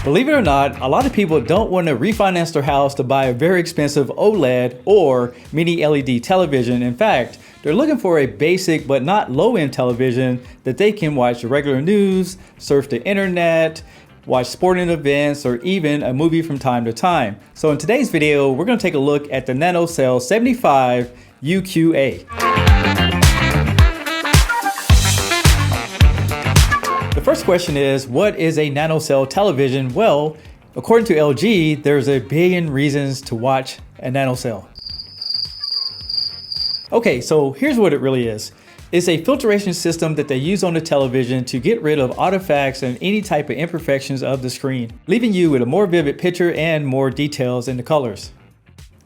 Believe it or not, a lot of people don't want to refinance their house to buy a very expensive OLED or mini LED television. In fact, they're looking for a basic but not low-end television that they can watch the regular news, surf the internet, watch sporting events, or even a movie from time to time. So in today's video, we're going to take a look at the NanoCell 75 UQA. The first question is, what is a NanoCell television? Well, according to LG, there's a billion reasons to watch a NanoCell. Okay, so here's what it really is. It's a filtration system that they use on the television to get rid of artifacts and any type of imperfections of the screen, leaving you with a more vivid picture and more details in the colors.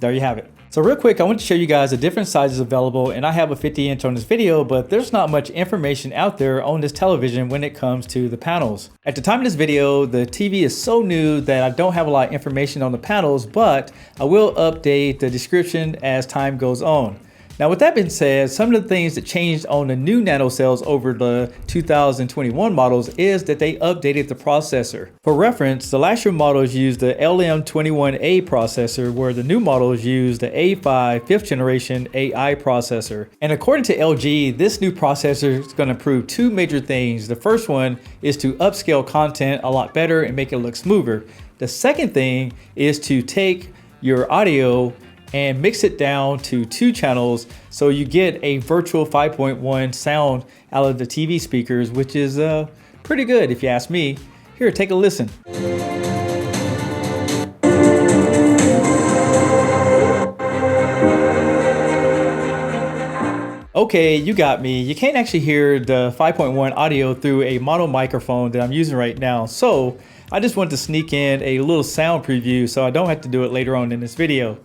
There you have it. So real quick, I want to show you guys the different sizes available, and I have a 50-inch on this video, but there's not much information out there on this television when it comes to the panels. At the time of this video, the TV is so new that I don't have a lot of information on the panels, but I will update the description as time goes on. Now, with that being said, some of the things that changed on the new NanoCells over the 2021 models is that they updated the processor. For reference, the last year models used the LM21A processor, where the new models use the A5 5th generation AI processor. And according to LG, this new processor is going to improve two major things. The first one is to upscale content a lot better and make it look smoother. The second thing is to take your audio and mix it down to 2 channels so you get a virtual 5.1 sound out of the TV speakers, which is pretty good if you ask me. Here, take a listen. Okay, you got me. You can't actually hear the 5.1 audio through a mono microphone that I'm using right now, so I just wanted to sneak in a little sound preview so I don't have to do it later on in this video.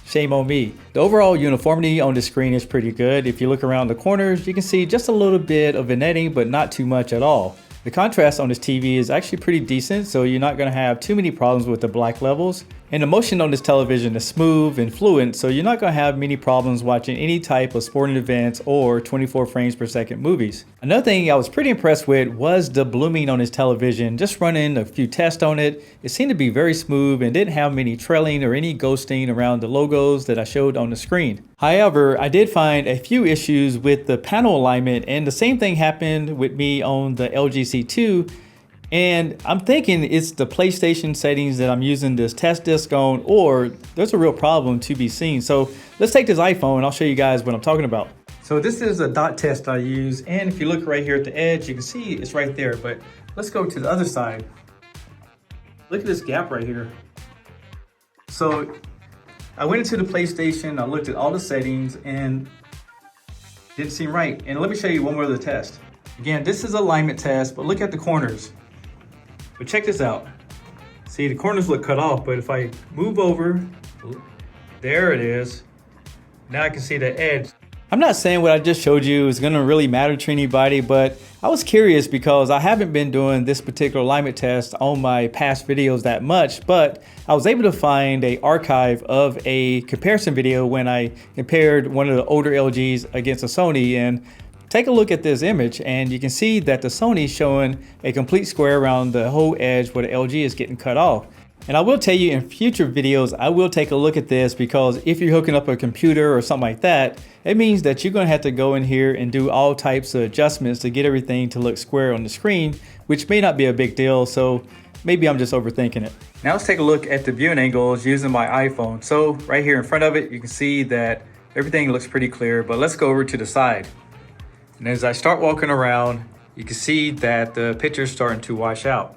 Shame on me. The overall uniformity on the screen is pretty good. If you look around the corners, you can see just a little bit of vignetting, but not too much at all. The contrast on this TV is actually pretty decent, so you're not going to have too many problems with the black levels. And the motion on this television is smooth and fluent, so you're not going to have many problems watching any type of sporting events or 24 frames per second movies. Another thing I was pretty impressed with was the blooming on this television. Just running a few tests on it, it seemed to be very smooth and didn't have many trailing or any ghosting around the logos that I showed on the screen. However, I did find a few issues with the panel alignment, and the same thing happened with me on the LG C2. And I'm thinking it's the PlayStation settings that I'm using this test disc on, or there's a real problem to be seen. So let's take this iPhone and I'll show you guys what I'm talking about. So this is a dot test I use, and if you look right here at the edge, you can see it's right there, but let's go to the other side. Look at this gap right here. So I went into the PlayStation, I looked at all the settings and didn't seem right. And let me show you one more of the test. Again, this is alignment test, but look at the corners. But check this out. See, the corners look cut off, but if I move over, there it is. Now I can see the edge. I'm not saying what I just showed you is gonna really matter to anybody, but I was curious because I haven't been doing this particular alignment test on my past videos that much, but I was able to find an archive of a comparison video when I compared one of the older LGs against a Sony, and take a look at this image and you can see that the Sony is showing a complete square around the whole edge where the LG is getting cut off. And I will tell you, in future videos, I will take a look at this, because if you're hooking up a computer or something like that, it means that you're going to have to go in here and do all types of adjustments to get everything to look square on the screen, which may not be a big deal. So maybe I'm just overthinking it. Now let's take a look at the viewing angles using my iPhone. So right here in front of it, you can see that everything looks pretty clear, but let's go over to the side. And as I start walking around, you can see that the picture's starting to wash out.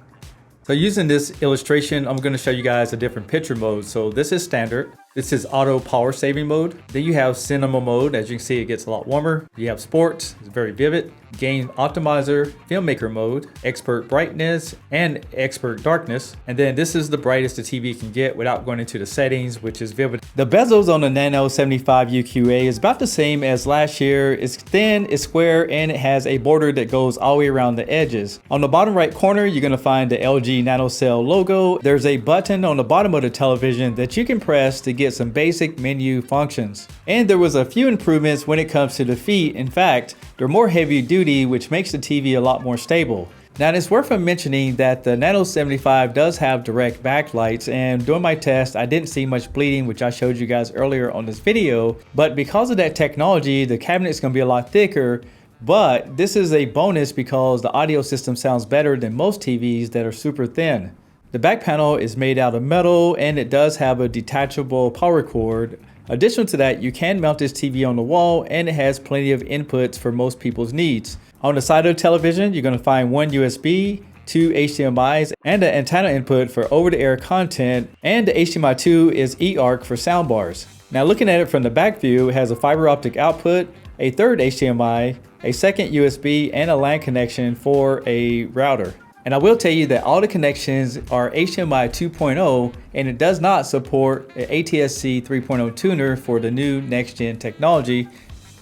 So using this illustration, I'm going to show you guys a different picture mode. So this is standard. This is auto power saving mode. Then you have cinema mode. As you can see, it gets a lot warmer. You have sports, it's very vivid. Game optimizer, filmmaker mode, expert brightness, and expert darkness. And then this is the brightest the TV can get without going into the settings, which is vivid. The bezels on the NANO75 UQA is about the same as last year. It's thin, it's square, and it has a border that goes all the way around the edges. On the bottom right corner, you're going to find the LG NanoCell logo. There's a button on the bottom of the television that you can press to get some basic menu functions. And there was a few improvements when it comes to the feet. In fact, they're more heavy duty, which makes the TV a lot more stable. Now it's worth mentioning that the Nano75 does have direct backlights, and during my test I didn't see much bleeding, which I showed you guys earlier on this video. But because of that technology, the cabinet is going to be a lot thicker, but this is a bonus because the audio system sounds better than most TVs that are super thin. The back panel is made out of metal, and it does have a detachable power cord. Additional to that, you can mount this TV on the wall, and it has plenty of inputs for most people's needs. On the side of the television, you're going to find one USB, two HDMIs, and an antenna input for over-the-air content, and the HDMI 2 is eARC for soundbars. Now looking at it from the back view, it has a fiber optic output, a third HDMI, a second USB, and a LAN connection for a router. And I will tell you that all the connections are HDMI 2.0, and it does not support an ATSC 3.0 tuner for the new next-gen technology,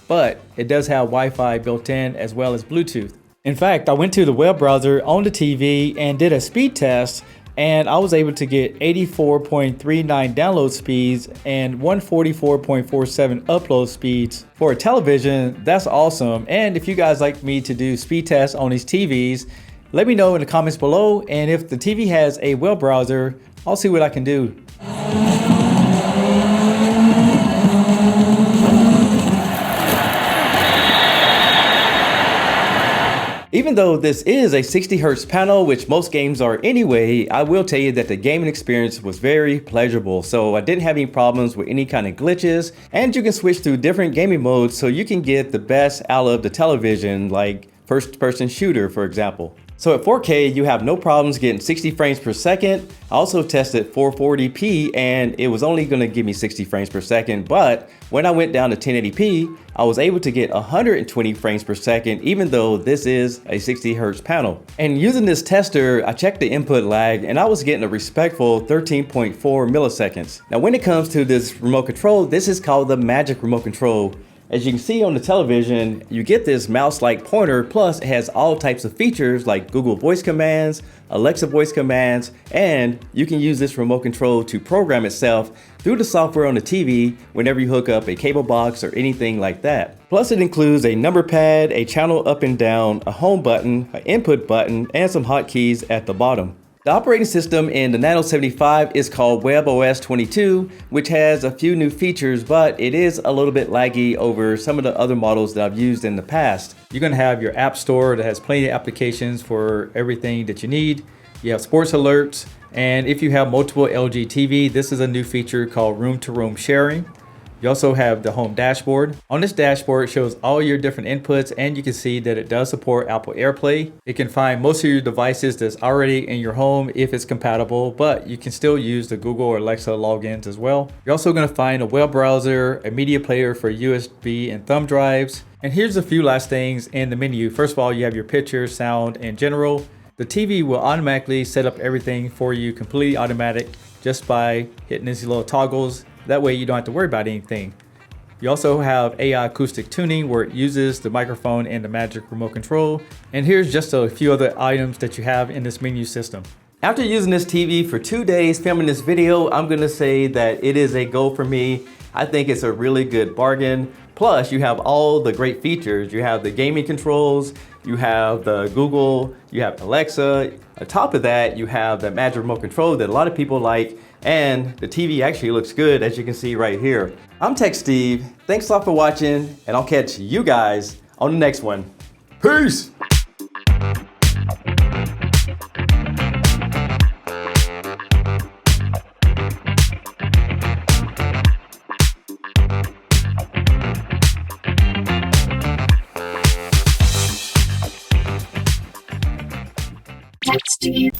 but it does have Wi-Fi built in as well as Bluetooth. In fact, I went to the web browser on the TV and did a speed test, and I was able to get 84.39 download speeds and 144.47 upload speeds. For a television, that's awesome. And if you guys like me to do speed tests on these TVs, let me know in the comments below, and if the TV has a web browser, I'll see what I can do. Even though this is a 60 Hz panel, which most games are anyway, I will tell you that the gaming experience was very pleasurable. So I didn't have any problems with any kind of glitches, and you can switch through different gaming modes so you can get the best out of the television, like first person shooter, for example. So at 4K, you have no problems getting 60 frames per second. I also tested 440p, and it was only gonna give me 60 frames per second, but when I went down to 1080p, I was able to get 120 frames per second, even though this is a 60 Hz panel. And using this tester, I checked the input lag, and I was getting a respectful 13.4 milliseconds. Now when it comes to this remote control, this is called the Magic Remote Control. As you can see on the television, you get this mouse-like pointer, plus it has all types of features like Google voice commands, Alexa voice commands, and you can use this remote control to program itself through the software on the TV whenever you hook up a cable box or anything like that. Plus it includes a number pad, a channel up and down, a home button, an input button, and some hotkeys at the bottom. The operating system in the Nano75 is called WebOS 22, which has a few new features, but it is a little bit laggy over some of the other models that I've used in the past. You're going to have your app store that has plenty of applications for everything that you need. You have sports alerts, and if you have multiple LG TV, this is a new feature called room-to-room sharing. You also have the home dashboard. On this dashboard, it shows all your different inputs, and you can see that it does support Apple AirPlay. It can find most of your devices that's already in your home if it's compatible, but you can still use the Google or Alexa logins as well. You're also going to find a web browser, a media player for USB and thumb drives. And here's a few last things in the menu. First of all, you have your picture, sound, and general. The TV will automatically set up everything for you, completely automatic, just by hitting these little toggles. That way you don't have to worry about anything. You also have AI acoustic tuning, where it uses the microphone and the Magic Remote Control. And here's just a few other items that you have in this menu system. After using this TV for 2 days filming this video, I'm gonna say that it is a go for me. I think it's a really good bargain. Plus you have all the great features. You have the gaming controls, you have the Google, you have Alexa. On top of that, you have the Magic Remote Control that a lot of people like, and the TV actually looks good, as you can see right here. I'm Tech Steve. Thanks a lot for watching, and I'll catch you guys on the next one. Peace! Tech Steve.